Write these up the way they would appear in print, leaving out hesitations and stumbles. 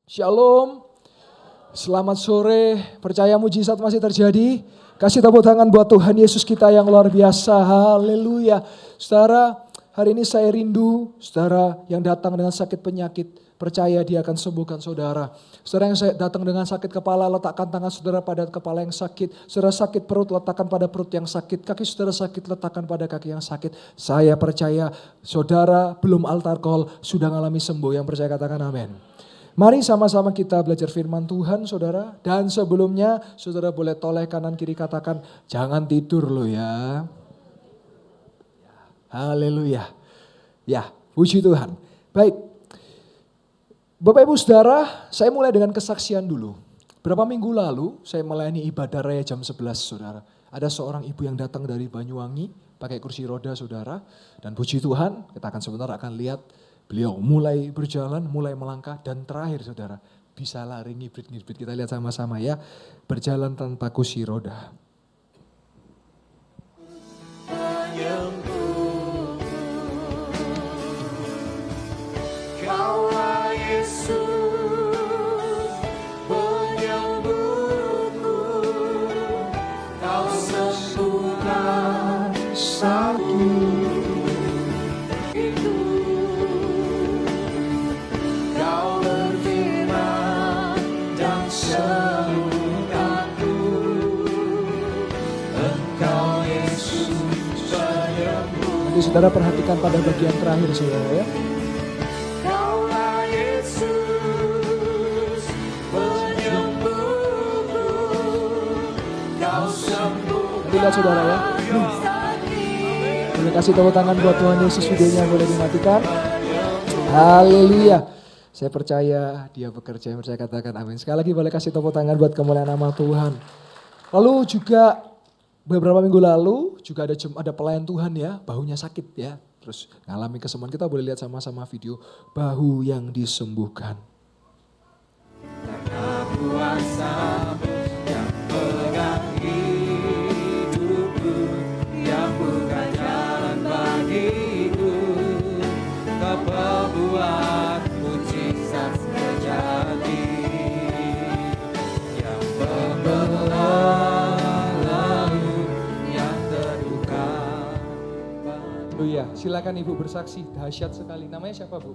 Shalom, selamat sore, percaya mujizat masih terjadi. Kasih tepuk tangan buat Tuhan Yesus kita yang luar biasa, haleluya. Saudara, hari ini saya rindu saudara yang datang dengan sakit penyakit, percaya Dia akan sembuhkan saudara. Saudara yang datang dengan sakit kepala, letakkan tangan saudara pada kepala yang sakit. Saudara sakit perut, letakkan pada perut yang sakit. Kaki saudara sakit, letakkan pada kaki yang sakit. Saya percaya saudara belum altar call, sudah mengalami sembuh. Yang percaya katakan amin. Mari sama-sama kita belajar firman Tuhan saudara. Dan sebelumnya saudara boleh toleh kanan kiri katakan jangan tidur lo ya. Haleluya. Ya, puji Tuhan. Baik. Bapak Ibu Saudara, saya mulai dengan kesaksian dulu. Berapa minggu lalu saya melayani ibadah raya jam 11 saudara. Ada seorang ibu yang datang dari Banyuwangi pakai kursi roda saudara. Dan puji Tuhan, kita akan sebentar akan lihat beliau mulai berjalan, mulai melangkah, dan terakhir saudara, bisa lari ngibrit-ngibrit. Kita lihat sama-sama ya, berjalan tanpa kursi roda. Kaulah Yesus, penyembuhku, Kau sembuhkan sakit. Nanti saudara perhatikan pada bagian terakhir saudara ya. Kaulah Yesus, penyembuhku, Kau sembuhkan. Nanti lihat saudara ya. Boleh kasih tepuk tangan buat Tuhan Yesus, videonya boleh dimatikan. Haleluya. Saya percaya Dia bekerja, yang percaya katakan amin. Sekali lagi boleh kasih tepuk tangan buat kemuliaan nama Tuhan. Lalu juga beberapa minggu lalu juga ada pelayan Tuhan ya, bahunya sakit ya. Terus ngalami kesembuhan, kita boleh lihat sama-sama video bahu yang disembuhkan. Karena kuasa-Mu yang pegang hidupku, yang buka jalan bagiku, Kau perbuat mujizat terjadi, yang membelah lalu yang terluka. Oh iya, silakan Ibu bersaksi, dahsyat sekali. Namanya siapa Bu?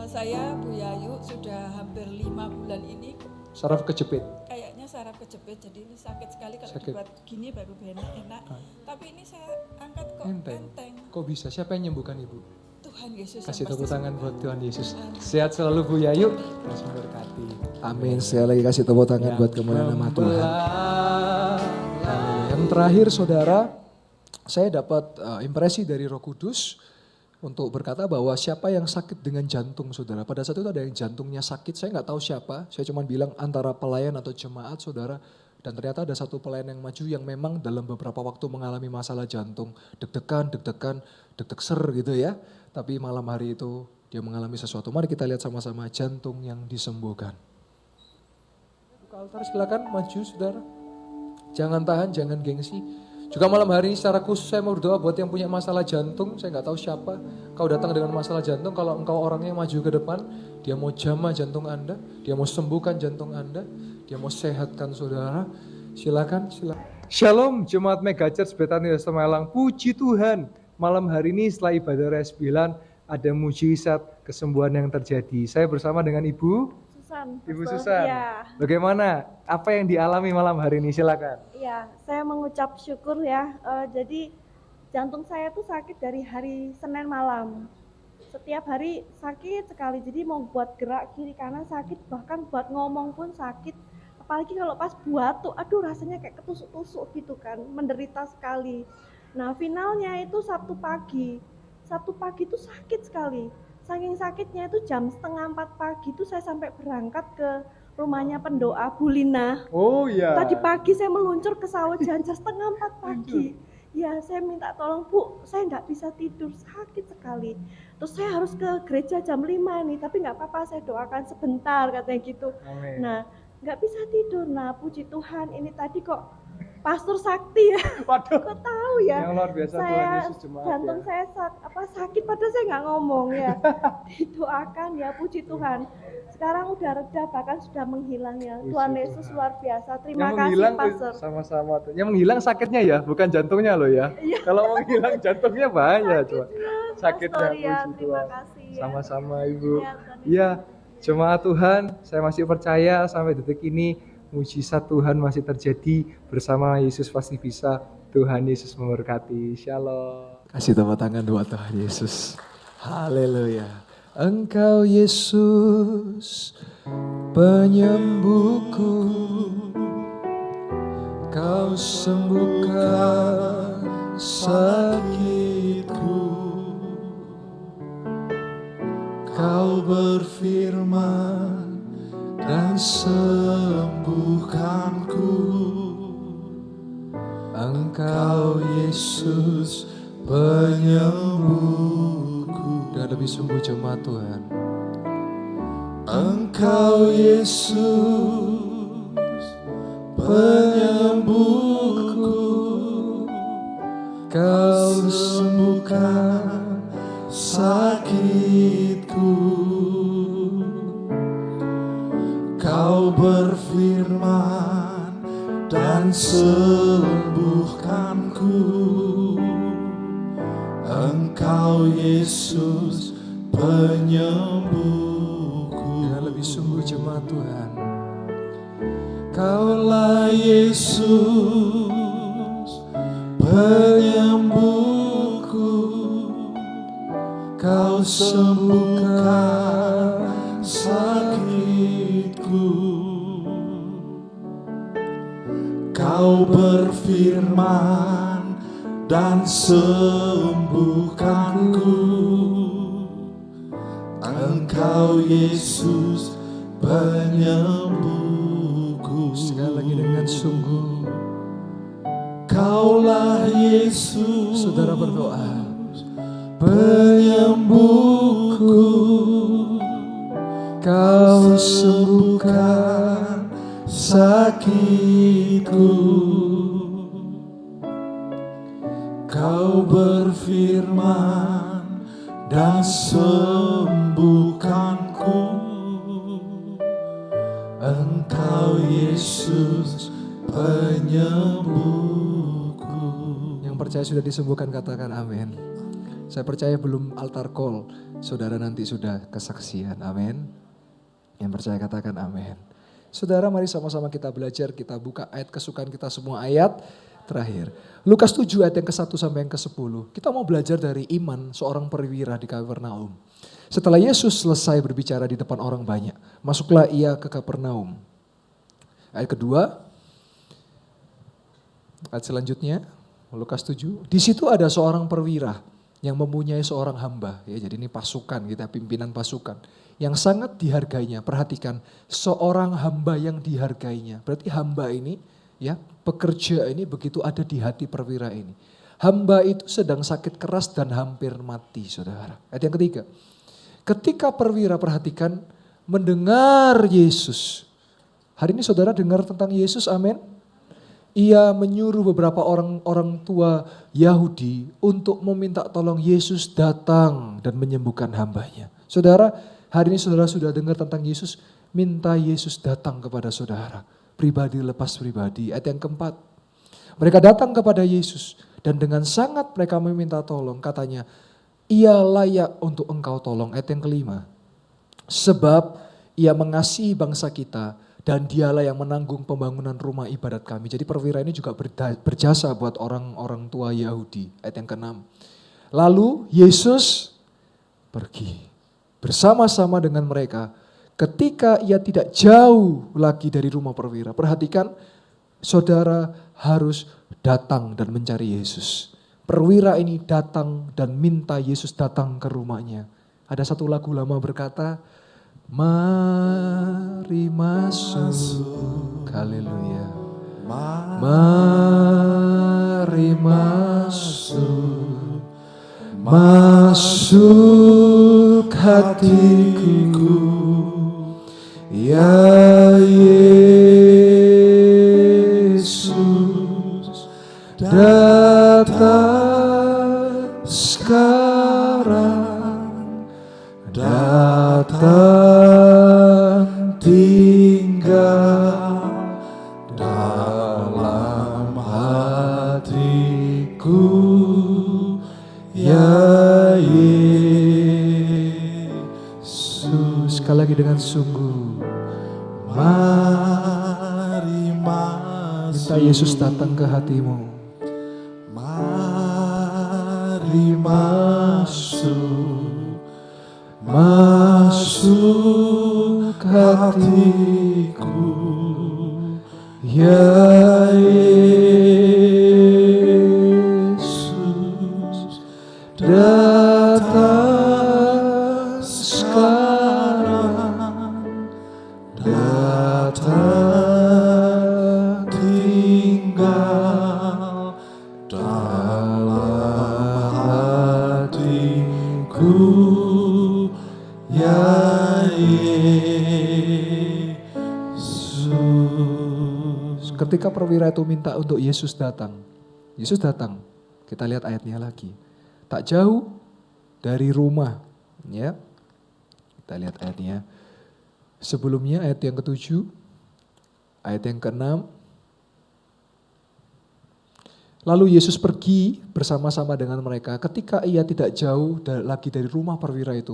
Saya Bu Yayu, sudah hampir 5 bulan ini Saraf kejepit. kayaknya saraf kejepit, jadi ini sakit sekali kalau Sakit. dibuat gini baru enak. Tapi ini saya angkat kok Enteng. enteng. Kok bisa? Siapa yang nyembuhkan Ibu? Tuhan Yesus yang Kasih pasti tepuk tangan sembuhkan. buat Tuhan Yesus. Amin. Sehat selalu Bu Yayu. Terus memberkati. Amin. Sekali lagi kasih tepuk tangan buat kemuliaan nama Tuhan. Amin. Yang terakhir saudara, saya dapat impresi dari Roh Kudus untuk berkata bahwa siapa yang sakit dengan jantung saudara. Pada saat itu ada yang jantungnya sakit, saya nggak tahu siapa. Saya cuma bilang antara pelayan atau jemaat saudara. Dan ternyata ada satu pelayan yang maju yang memang dalam beberapa waktu mengalami masalah jantung. Deg-degan, deg-deg ser gitu ya. Tapi malam hari itu dia mengalami sesuatu. Mari kita lihat sama-sama jantung yang disembuhkan. Buka altar silakan maju saudara. Jangan tahan, jangan gengsi. Juga malam hari ini secara khusus saya mau berdoa buat yang punya masalah jantung. Saya nggak tahu siapa. Kau datang dengan masalah jantung, kalau engkau orangnya maju ke depan, dia mau jamah jantung Anda, dia mau sembuhkan jantung Anda, dia mau sehatkan saudara. Silakan. Shalom Jemaat Mega Church Betania Semelang. Puji Tuhan. Malam hari ini setelah ibadah raya 9 ada mujizat kesembuhan yang terjadi. Saya bersama dengan Ibu Susan. Ya, Bagaimana? Apa yang dialami malam hari ini? Silakan. ya, saya mengucap syukur ya. Jadi jantung saya tuh sakit dari hari Senin malam. Setiap hari sakit sekali. Jadi mau buat gerak kiri kanan sakit, bahkan buat ngomong pun sakit. Apalagi kalau pas batuk, aduh rasanya kayak ketusuk-tusuk gitu kan, menderita sekali. Nah finalnya itu Sabtu pagi. Sabtu pagi itu sakit sekali. Saking sakitnya itu jam 3:30 pagi itu saya sampai berangkat ke rumahnya pendoa Bulina. Oh iya. Tadi pagi saya meluncur ke sawah jam 3:30 pagi. Ya saya minta tolong Bu, saya nggak bisa tidur, sakit sekali. Terus saya harus ke gereja jam 5 nih, tapi nggak apa-apa saya doakan sebentar katanya gitu. Amin. Nah nggak bisa tidur, nah puji Tuhan ini tadi kok Pastor Sakti ya. Waduh. Kok tahu ya? Yang luar biasa Tuhan Saya Yesus jemaat jantung ya. saya sakit padahal saya nggak ngomong ya. Didoakan ya, puji Tuhan. Sekarang udah reda, bahkan sudah menghilang ya. Puji Tuhan Tuhan. Yesus luar biasa. Terima Yang kasih menghilang Pastor. sama-sama tuh. Yang menghilang sakitnya ya, bukan jantungnya loh ya. Kalau menghilang jantungnya bahaya coba. Sakitnya, Pastor ya, puji terima Tuhan. kasih ya. Sama-sama Ibu. Ya, Tuhan Yesus. Iya, jemaat Tuhan, saya masih percaya sampai detik ini mujizat Tuhan masih terjadi bersama Yesus pasti bisa. Tuhan Yesus memberkati. Shalom. Kasih tepuk tangan buat Tuhan Yesus. Haleluya. Engkau Yesus penyembuhku, Kau sembuhkan sakitku, Kau berfirman dan sembuhkanku. Engkau Yesus penyembuhku. Dan lebih sungguh jemaat Tuhan. Engkau Yesus penyembuhku, Kau sembuhkan sakitku, Kau berfirman dan sembuhkanku. Engkau Yesus penyembuhku. Dengan lebih sungguh jemaat Tuhan. Kaulah Yesus penyembuhku, Kau sembuhkan sakitku, Kau berfirman dan sembuhkanku. Engkau Yesus penyembuhku. Sekali lagi dengan sungguh. Kaulah Yesus. Saudara berdoa. Penyembuhku, Kau sembuhkan sakitku, Kau berfirman dan sembuhkanku. Engkau Yesus penyembuhku. Yang percaya sudah disembuhkan katakan amin. Saya percaya belum altar call, saudara nanti sudah kesaksian, amin. Yang percaya katakan amin. Saudara mari sama-sama kita belajar, kita buka ayat kesukaan kita semua, ayat terakhir. Lukas 7 ayat yang ke-1 sampai yang ke-10. Kita mau belajar dari iman seorang perwira di Kapernaum. Setelah Yesus selesai berbicara di depan orang banyak, masuklah ia ke Kapernaum. Ayat kedua, ayat selanjutnya, Lukas 7. Di situ ada seorang perwira yang mempunyai seorang hamba. Ya, jadi ini pasukan, kita pimpinan pasukan. Yang sangat dihargainya, perhatikan, seorang hamba yang dihargainya. Berarti hamba ini, ya pekerja ini begitu ada di hati perwira ini. Hamba itu sedang sakit keras dan hampir mati, saudara. Ayat yang ketiga. Ketika perwira, perhatikan, mendengar Yesus. Hari ini saudara dengar tentang Yesus, amin. Ia menyuruh beberapa orang tua Yahudi untuk meminta tolong Yesus datang dan menyembuhkan hambanya. Saudara, hari ini saudara sudah dengar tentang Yesus, minta Yesus datang kepada saudara. Pribadi lepas pribadi. Ayat yang keempat. Mereka datang kepada Yesus dan dengan sangat mereka meminta tolong. Katanya, ia layak untuk engkau tolong. Ayat yang kelima. Sebab ia mengasihi bangsa kita dan dialah yang menanggung pembangunan rumah ibadat kami. Jadi perwira ini juga berjasa buat orang-orang tua Yahudi. Ayat yang ke-6. Lalu Yesus pergi bersama-sama dengan mereka. Ketika ia tidak jauh lagi dari rumah perwira. Perhatikan, saudara harus datang dan mencari Yesus. Perwira ini datang dan minta Yesus datang ke rumahnya. Ada satu lagu lama berkata, mari masuk, haleluya. Mari masuk, masuk hatiku, ya Yesus, tinggal dalam hatiku, ya Yesus. Sekali lagi dengan sungguh. Mari masuk, Minta Yesus datang ke hatimu. mari masuk, masuk hatiku, ya Yesus. Datang sekarang, datang tinggal dalam hatiku, ya Yesus. Ketika perwira itu minta untuk Yesus datang. Yesus datang. Kita lihat ayatnya lagi. Tak jauh dari rumah. Ya. Kita lihat ayatnya. Sebelumnya ayat yang ke-7. Ayat yang ke-6. Lalu Yesus pergi bersama-sama dengan mereka. Ketika ia tidak jauh lagi dari rumah perwira itu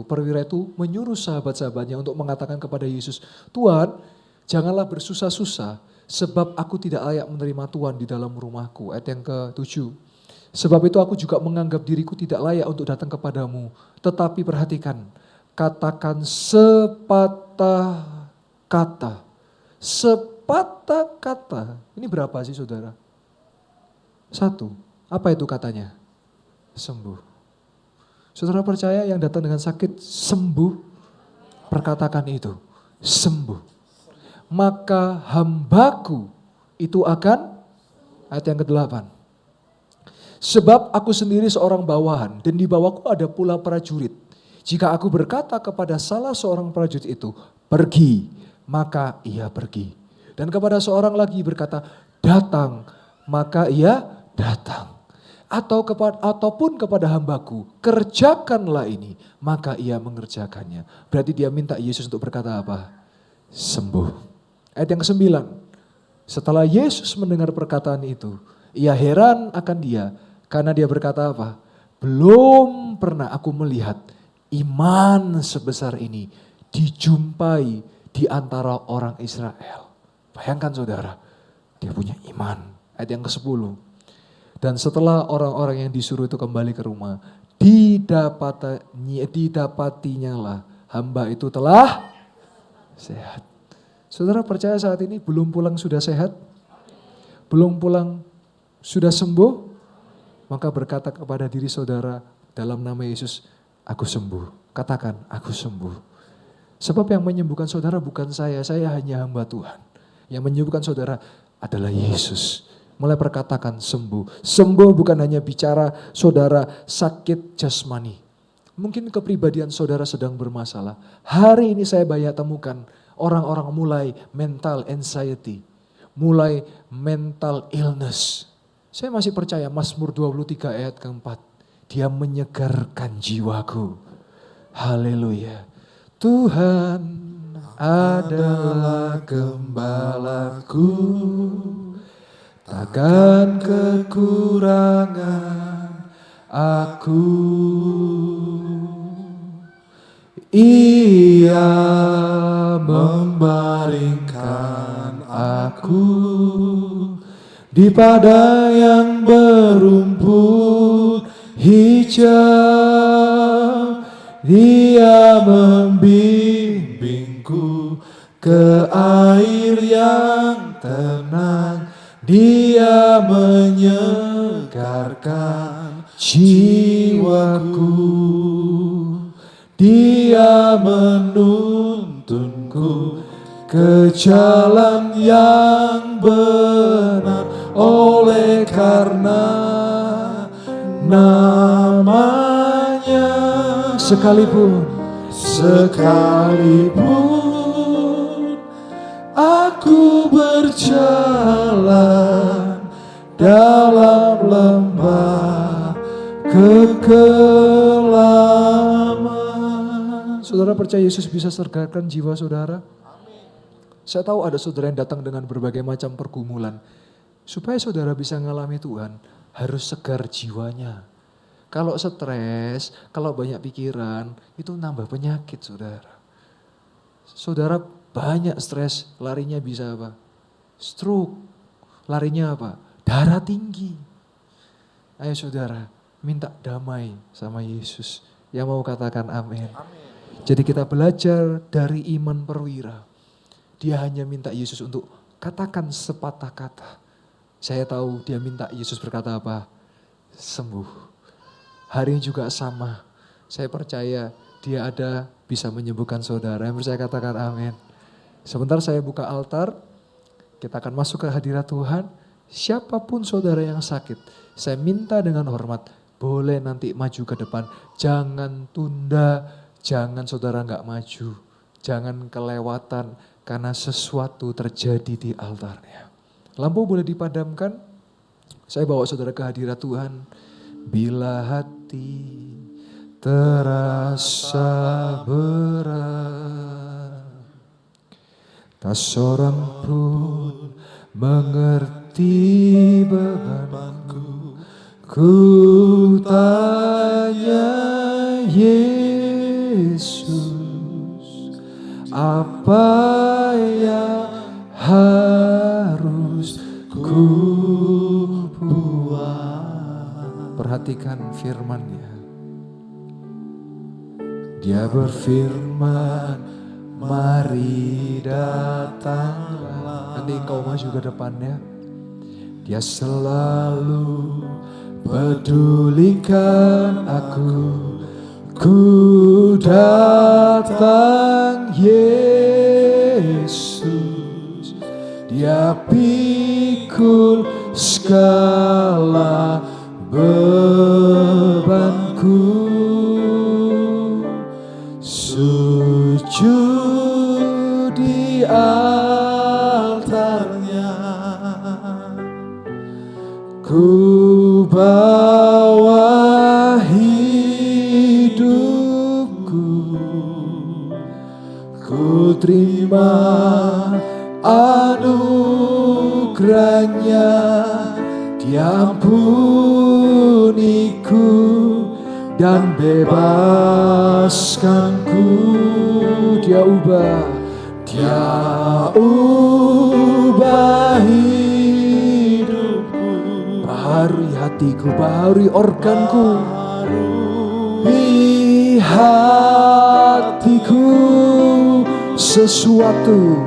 menyuruh sahabat-sahabatnya untuk mengatakan kepada Yesus, Tuhan, janganlah bersusah-susah, sebab aku tidak layak menerima Tuhan di dalam rumahku. Ayat yang ke-7. Sebab itu aku juga menganggap diriku tidak layak untuk datang kepadamu. Tetapi perhatikan, katakan sepatah kata. Sepatah kata. Ini berapa sih saudara? 1. Apa itu katanya? Sembuh. Saudara percaya yang datang dengan sakit sembuh? Perkatakan itu. Sembuh. Maka hambaku itu akan, ayat yang ke-8. Sebab aku sendiri seorang bawahan dan di bawahku ada pula prajurit. Jika aku berkata kepada salah seorang prajurit itu, pergi, maka ia pergi. Dan kepada seorang lagi berkata, datang, maka ia datang. Ataupun kepada hambaku, kerjakanlah ini, maka ia mengerjakannya. Berarti dia minta Yesus untuk berkata apa? Sembuh. Ayat yang ke-9. Setelah Yesus mendengar perkataan itu, ia heran akan dia, karena dia berkata apa? Belum pernah aku melihat iman sebesar ini dijumpai di antara orang Israel. Bayangkan saudara, dia punya iman. Ayat yang ke-10. Dan setelah orang-orang yang disuruh itu kembali ke rumah, didapatinya lah hamba itu telah sehat. Saudara percaya saat ini belum pulang sudah sehat? Belum pulang sudah sembuh? Maka berkata kepada diri saudara dalam nama Yesus, aku sembuh. Katakan, aku sembuh. Sebab yang menyembuhkan saudara bukan saya hanya hamba Tuhan. Yang menyembuhkan saudara adalah Yesus. Mulai perkatakan sembuh. Sembuh bukan hanya bicara saudara sakit jasmani. Mungkin kepribadian saudara sedang bermasalah. Hari ini saya banyak temukan orang-orang mulai mental anxiety. Mulai mental illness. Saya masih percaya Mazmur 23 ayat ke-4. Dia menyegarkan jiwaku. Haleluya. Tuhan adalah gembalaku. Takkan kekurangan aku. Ia membaringkan aku di padang yang berumput hijau. Dia membimbingku ke air yang tenang. Dia menyegarkan jiwaku. Dia menuntunku ke jalan yang benar. Oleh karena namanya, sekalipun aku berjalan dalam lembah kekelaman. Saudara percaya Yesus bisa segarkan jiwa saudara? Saya tahu ada saudara yang datang dengan berbagai macam pergumulan. Supaya saudara bisa mengalami Tuhan, harus segar jiwanya. Kalau stres, kalau banyak pikiran, itu nambah penyakit saudara. Saudara banyak stres, larinya bisa apa? Stroke. Larinya apa? Darah tinggi. Ayo saudara, minta damai sama Yesus. Yang mau katakan amin. Jadi kita belajar dari iman perwira. Dia hanya minta Yesus untuk katakan sepatah kata. Saya tahu dia minta Yesus berkata apa? Sembuh. Hari ini juga sama. Saya percaya dia ada bisa menyembuhkan saudara. Yang percaya katakan amin. Sebentar saya buka altar. Kita akan masuk ke hadirat Tuhan. Siapapun saudara yang sakit, saya minta dengan hormat, boleh nanti maju ke depan. Jangan tunda, jangan saudara nggak maju. Jangan kelewatan karena sesuatu terjadi di altarnya. Lampu boleh dipadamkan. Saya bawa saudara ke hadirat Tuhan. Bila hati terasa berat, tak seorang pun mengerti bebanku. Ku tanya Yesus, apa yang harus ku buat? Perhatikan firman-Nya. Dia berfirman, mari datanglah. Nanti engkau maju ke depannya. Dia selalu pedulikan aku. Ku datang Yesus. Dia pikul segala bebanku. Sujud di altarnya, ku bawa hidupku, ku terima anugerahnya, diampuniku dan bebaskanku. Dia ubah hidupku, baharui hatiku, baharui organku, di hatiku sesuatu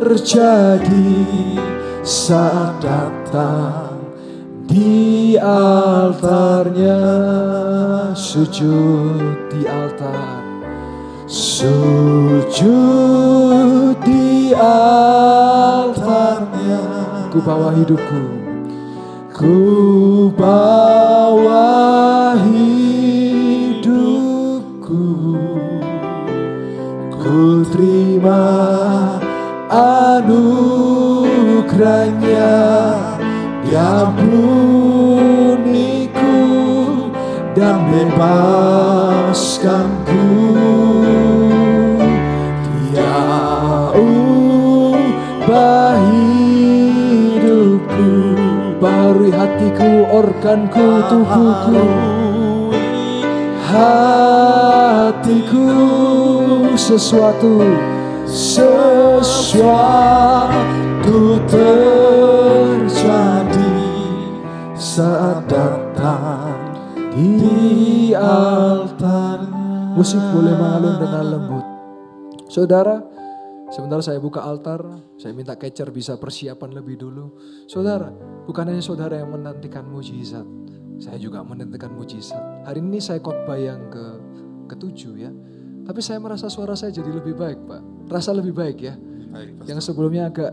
terjadi saat datang di altarnya. Sujud di altar, sujud di altarnya. Ku bawa hidupku, ku bawa hidupku, ku terima anugerahnya, diampuniku dan bebaskanku. Dia ubah hidupku, baharui hatiku, organku, tubuhku, hatiku sesuatu terjadi saat datang di altarnya. Musik boleh mengalun dengan lembut. Saudara, sebentar saya buka altar, saya minta catcher bisa persiapan lebih dulu. Saudara, bukan hanya saudara yang menantikan mujizat, saya juga menantikan mujizat. Hari ini saya khotbah yang ketujuh ya. Tapi saya merasa suara saya jadi lebih baik, Pak. Rasa lebih baik ya. Yang sebelumnya agak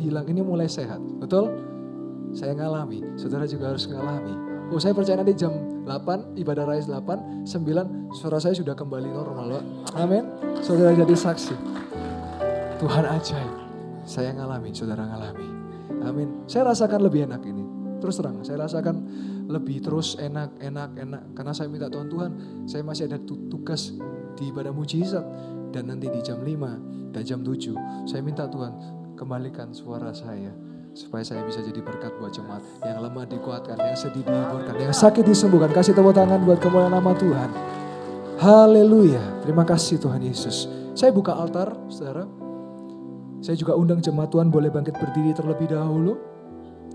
hilang ini mulai sehat. Betul? Saya ngalami, saudara juga harus ngalami. Oh, saya percaya nanti jam 8, ibadah rais 8, 9, suara saya sudah kembali normal, Pak. Amin. Saudara jadi saksi. Tuhan ajaib. Saya ngalami, saudara ngalami. Amin. Saya rasakan lebih enak ini. Terus terang, saya rasakan lebih terus enak. Karena saya minta Tuhan, saya masih ada tugas mengikuti ibadah mujizat. Dan nanti di jam 5 dan jam 7 saya minta Tuhan kembalikan suara saya. Supaya saya bisa jadi berkat buat jemaat. Yang lemah dikuatkan, yang sedih dihiburkan, yang sakit disembuhkan. Kasih tepuk tangan buat kemuliaan nama Tuhan. Haleluya. Terima kasih Tuhan Yesus. Saya buka altar, saudara. Saya juga undang jemaat Tuhan boleh bangkit berdiri terlebih dahulu.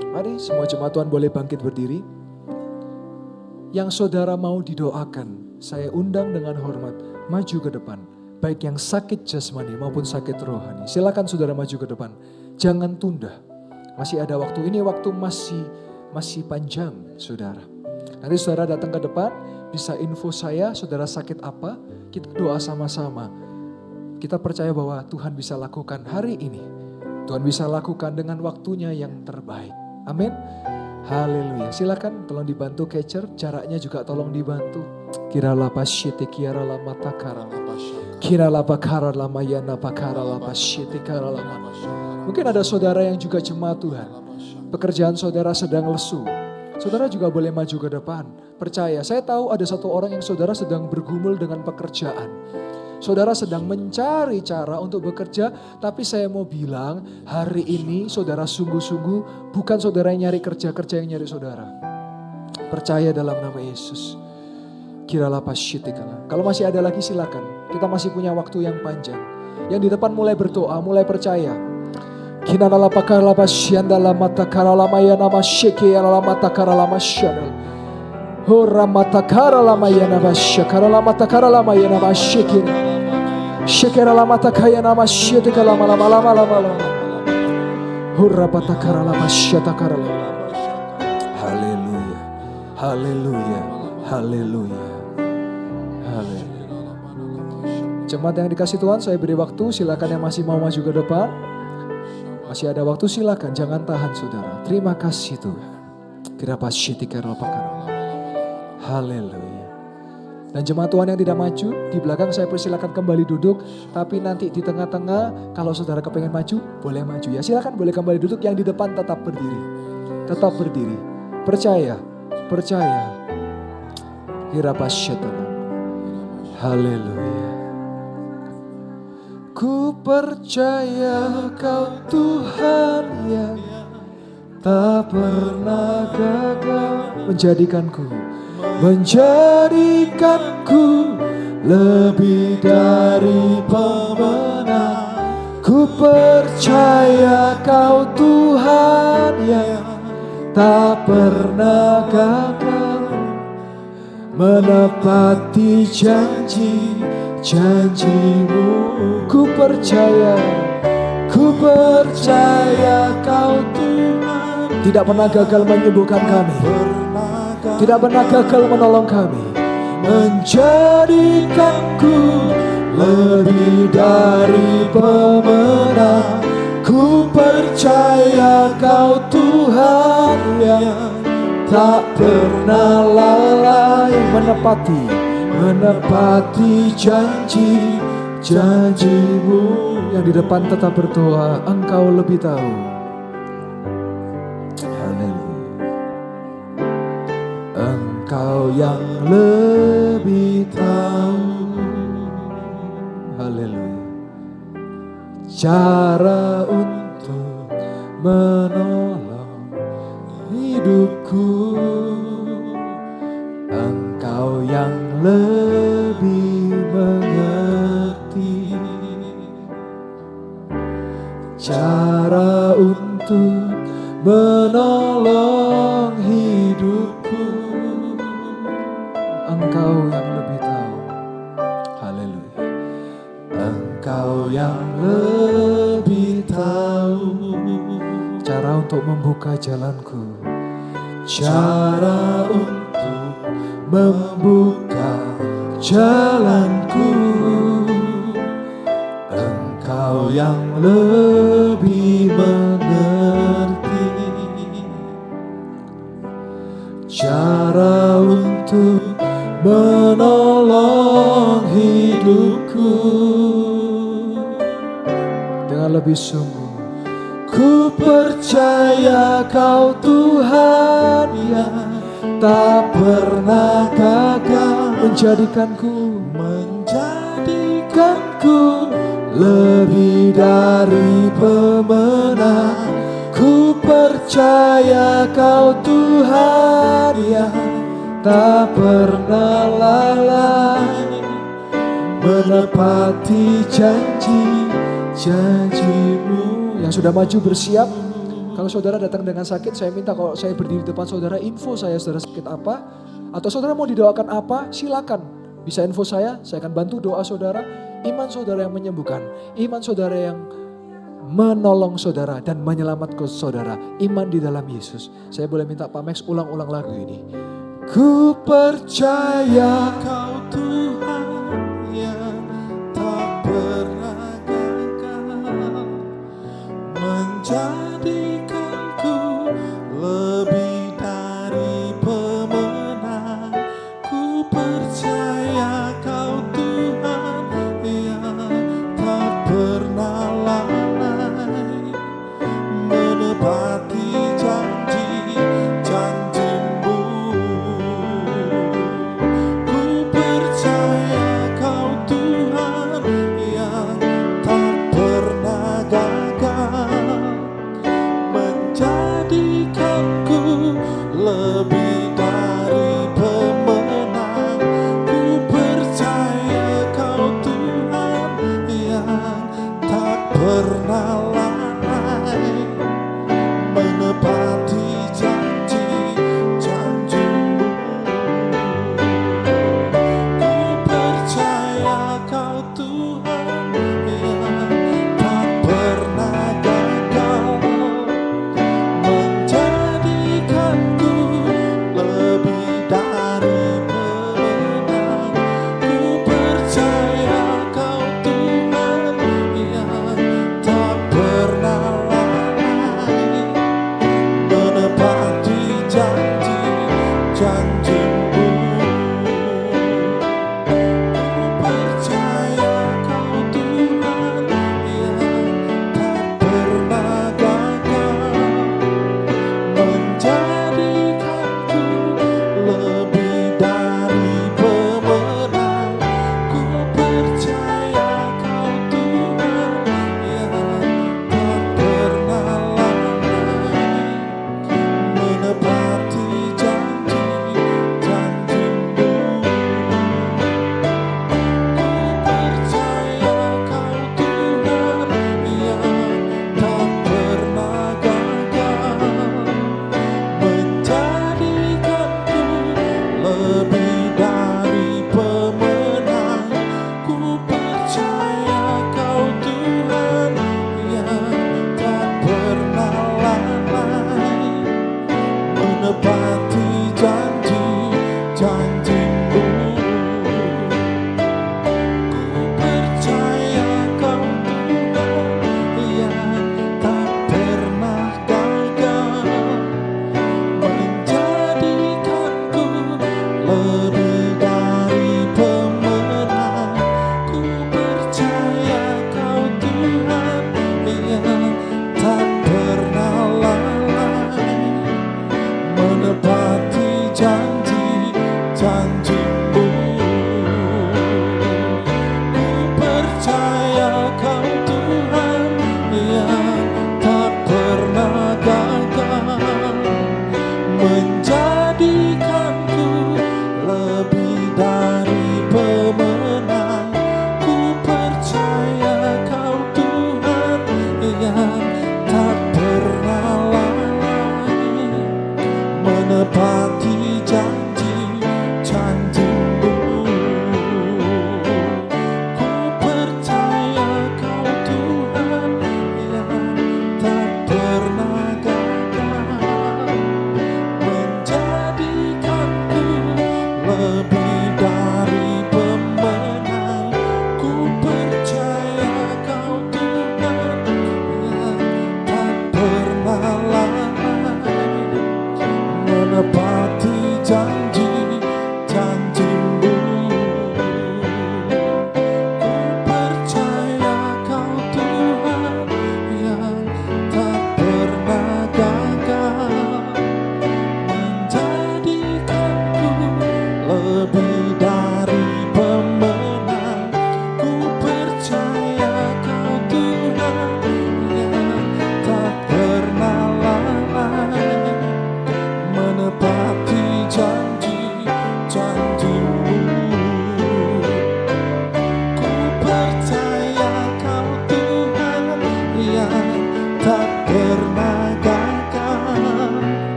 Mari semua jemaat Tuhan boleh bangkit berdiri. Yang saudara mau didoakan, saya undang dengan hormat maju ke depan. Baik yang sakit jasmani maupun sakit rohani. Silakan saudara maju ke depan. Jangan tunda. Masih ada waktu. Ini waktu masih panjang, saudara. Nanti saudara datang ke depan, bisa info saya, saudara sakit apa, kita doa sama-sama. Kita percaya bahwa Tuhan bisa lakukan hari ini. Tuhan bisa lakukan dengan waktunya yang terbaik. Amin. Haleluya. Silakan tolong dibantu catcher, jaraknya juga tolong dibantu. Kirala pasyiti kirala matakara. Kirala bakara lama yana bakara la pasyiti kirala lama. Mungkin ada saudara yang juga jemaat Tuhan. Pekerjaan saudara sedang lesu. Saudara juga boleh maju ke depan. Percaya, saya tahu ada satu orang yang saudara sedang bergumul dengan pekerjaan. Saudara sedang mencari cara untuk bekerja, tapi saya mau bilang hari ini saudara sungguh-sungguh bukan saudara yang nyari kerja yang nyari saudara. Percaya dalam nama Yesus. Kirala pasyitikala. Kalau masih ada lagi silakan. Kita masih punya waktu yang panjang. Yang di depan mulai berdoa, mulai percaya. Kinana la pakara la pasyanda la mata kara la maya nama sheke la mata kara la masyana. Hora mata kara la maya nama shekara la mata kara la maya nama sheke. Shekera la mata kaya nama shete kala mala mala mala mala. Hora mata kara la masyata kara la. Haleluya. Haleluya. Haleluya. Haleluya. Jemaat yang dikasih Tuhan, saya beri waktu, silakan yang masih mau maju ke depan. Masih ada waktu, silakan, jangan tahan saudara. Terima kasih Tuhan. Kira pasyiti kara pakara. Haleluya. Dan jemaat Tuhan yang tidak maju, di belakang saya persilakan kembali duduk. Tapi nanti di tengah-tengah, kalau saudara kepengen maju, boleh maju ya. Silakan boleh kembali duduk, yang di depan tetap berdiri. Tetap berdiri. Percaya, percaya. Kira pasyiti. Haleluya. Ku percaya Kau Tuhan yang tak pernah gagal menjadikanku lebih dari pemenang. Ku percaya Kau Tuhan yang tak pernah gagal menepati janji-janjimu. Ku percaya Kau Tuhan tidak pernah gagal menyembuhkan kami, tidak pernah gagal menolong kami, menjadikanku lebih dari pemenang. Ku percaya Kau Tuhan yang tak pernah lalai menepati janji-janjimu. Yang di depan tetap berdoa, Engkau lebih tahu. Haleluya. Engkau yang lebih tahu. Haleluya. Cara untuk menolong hidupku. Engkau yang lebih mengerti cara untuk menolong hidupku. Engkau yang lebih tahu. Haleluya. Engkau yang lebih tahu cara untuk membuka jalanku, cara untuk membuka jalanku. Engkau yang lebih mengerti cara untuk menolong hidupku. Dengan lebih sungguh, ku percaya Kau Tuhan yang tak pernah gagal menjadikanku menjadikanku lebih dari pemenang. Ku percaya Kau Tuhan yang tak pernah lalai, menepati janji-janjimu. Yang sudah maju bersiap. Kalau saudara datang dengan sakit, saya minta kalau saya berdiri di depan saudara, info saudara sakit apa. Atau saudara mau didoakan apa, silakan. Bisa info saya akan bantu doa saudara. Iman saudara yang menyembuhkan. Iman saudara yang menolong saudara dan menyelamatkan saudara. Iman di dalam Yesus. Saya boleh minta Pak Max ulang-ulang lagu ini. Ku percaya Kau Tuhan yang tak pernah gagal, menjadikanku lebih dari pemenang. Ku percaya Kau Tuhan yang tak pernah lalai, menepati janji-janjimu. Ku percaya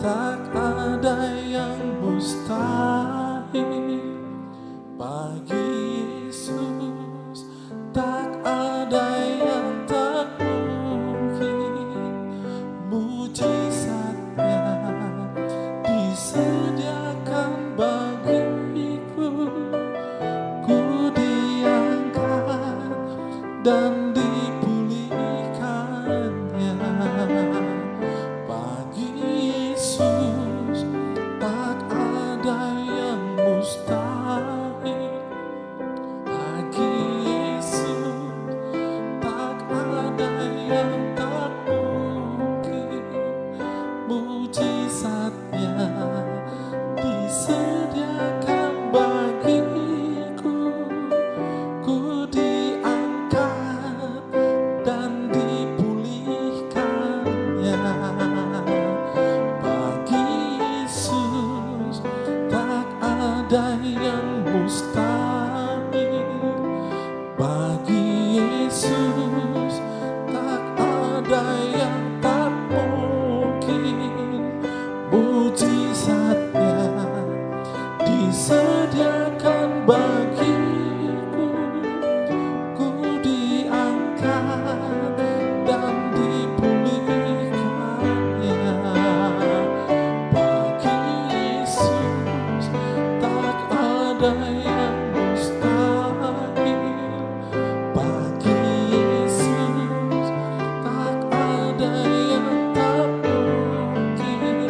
tak ada yang mustahil bagi Yesus, tak ada yang tak mungkin. Mujizatnya disediakan bagiku, ku diangkat dan dipulihkannya. Bagi Yesus tak ada yang mustahil. Bagi Yesus tak ada yang tak mungkin. Mujizatnya disediakan bagiku, ku diangkat dan dipulihkannya. Bagi Yesus tak ada yang mustahil. Bagi Yesus tak ada yang tak mungkin. Mujizatnya disediakan bagiku, ku diangkat dan dipulihkannya. Bagi Yesus tak ada yang mustahil. Bagi Yesus tak ada yang tak mungkin.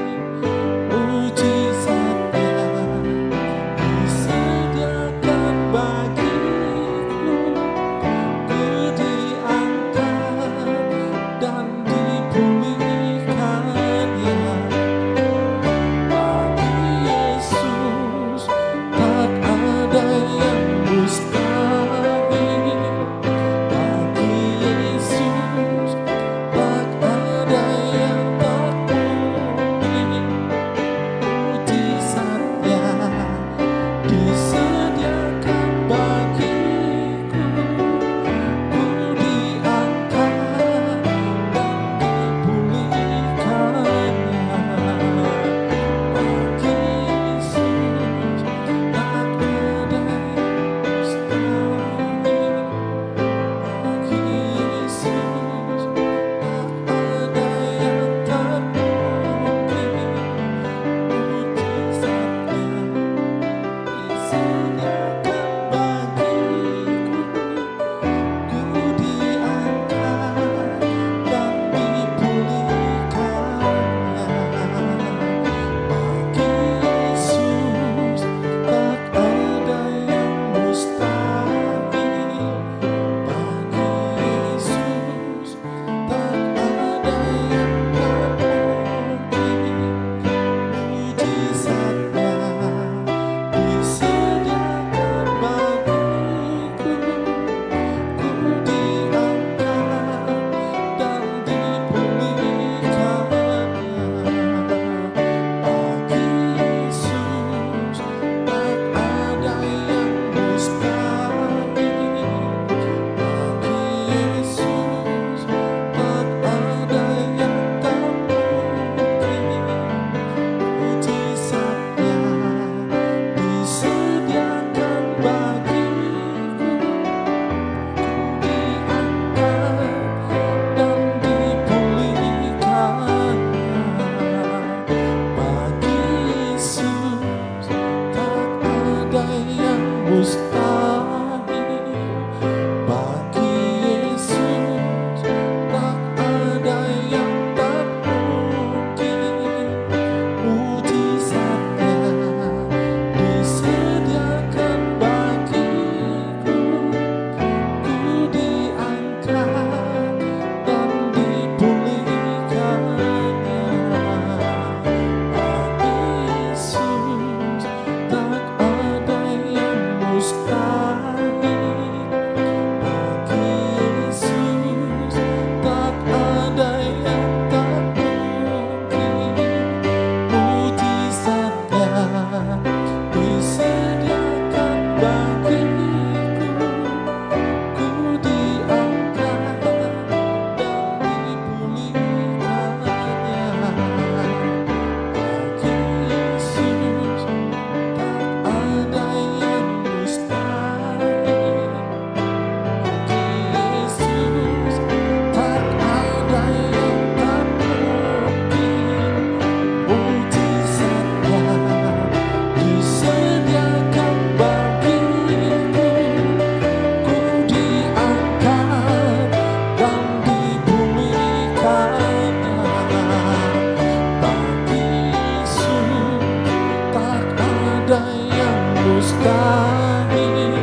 mustahil.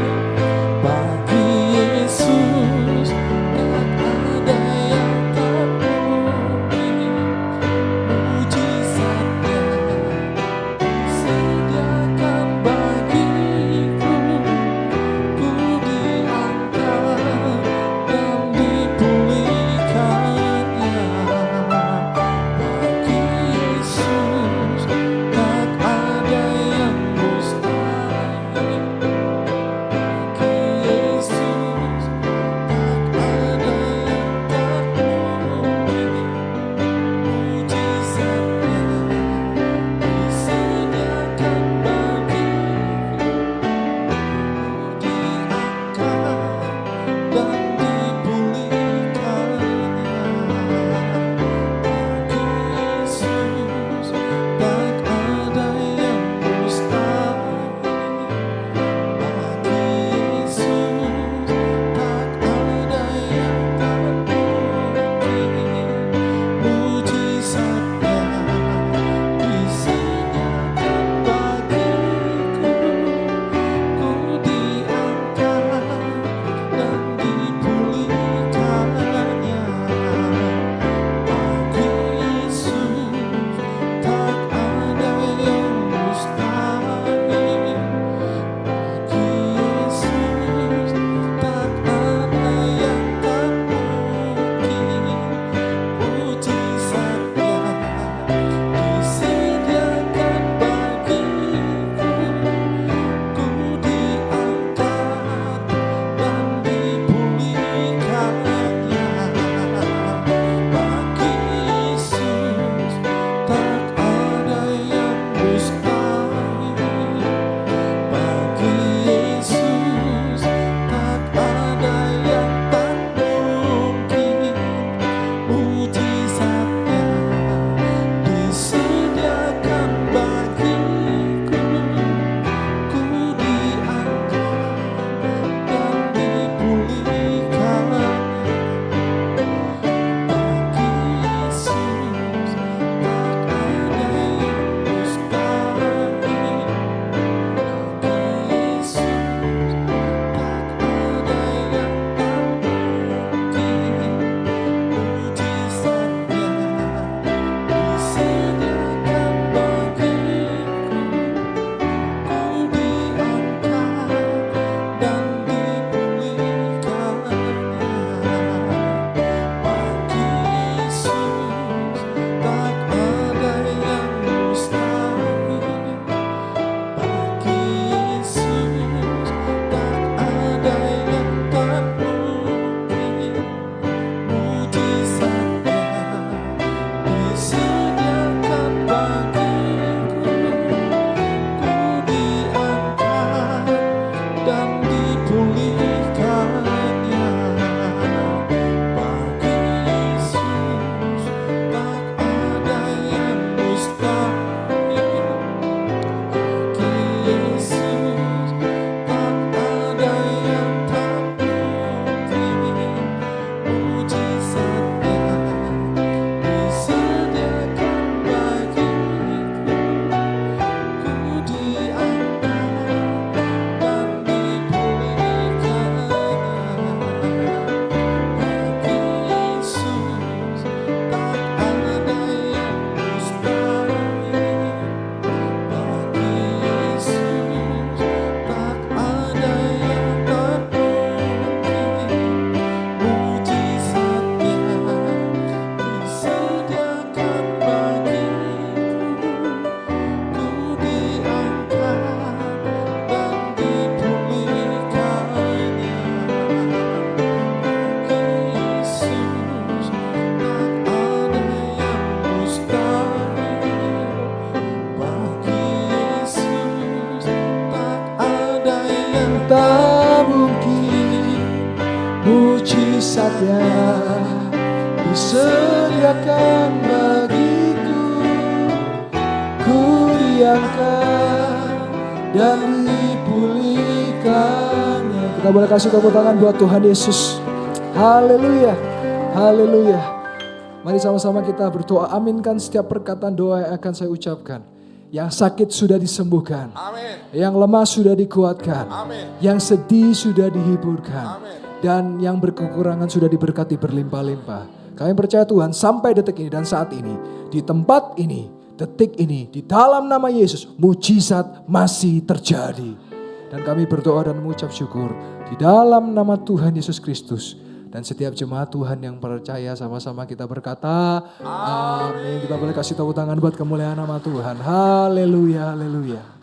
Bagi Yesus tak ada yang tak mungkin. Mujizatnya disediakan bagiku. Ku diangkat dan dipulihkannya. Bagi Yesus tak ada yang mustahil. Bagi Yesus tak ada yang tak mungkin. Mujizatnya disediakan bagiku. Diangkat dan dipulihkannya. Bagi Yesus tak ada yang mustahil. Bagi Yesus tak ada yang tak mungkin. Mujizatnya disediakan bagiku. Ku diangkat dan dipulihkannya. Bagi Yesus tak ada yang mustahil. Bagi Yesus tak ada yang tak mungkin. Mujizatnya disediakan bagiku. Ku diangkat dan dipulihkannya. Bagi Yesus tak ada yang mustahil. Bagi Yesus tak ada yang tak mungkin. Mujizatnya disediakan bagiku. Ku diangkat dan dipulihkannya. Bagi Yesus tak ada yang mustahil. Bagi Yesus tak ada yang tak mungkin. Mujizatnya disediakan bagiku. Ku diangkat dan dipulihkannya. Bagi Yesus tak ada yang mustahil. Bagi Yesus tak ada yang tak mungkin. Mujizatnya disediakan bagiku. Ku diangkat dan dipulihkannya. Bagi Yesus tak ada yang mustahil. Bagi Yesus tak ada yang tak mungkin. Mujizatnya disediakan bagiku. Ku diangkat dan dipulihkannya. Bagi Yesus tak ada yang mustahil. Bagi Yesus tak ada yang tak mungkin. Mujizatnya disediakan bagiku. Ku diangkat dan dipulihkannya. Bagi Yesus tak ada yang mustahil. Bagi Yesus tak ada yang Tak mungkin. Mujizatnya disediakan bagiku. Ku diangkat dan dipulihkannya. Kita boleh kasih tepuk tangan buat Tuhan Yesus. Haleluya, haleluya. Mari sama-sama kita berdoa, aminkan setiap perkataan doa yang akan saya ucapkan. Yang sakit sudah disembuhkan. Amin. Yang lemah sudah dikuatkan. Amin. Yang sedih sudah dihiburkan. Amin. Dan yang berkekurangan sudah diberkati berlimpah-limpah. Kami percaya Tuhan sampai detik ini dan saat ini. Di tempat ini, detik ini, di dalam nama Yesus, mujizat masih terjadi. Dan kami berdoa dan mengucap syukur di dalam nama Tuhan Yesus Kristus. Dan setiap jemaat Tuhan yang percaya sama-sama kita berkata, amin. Kita boleh kasih tepuk tangan buat kemuliaan nama Tuhan. Haleluya, haleluya.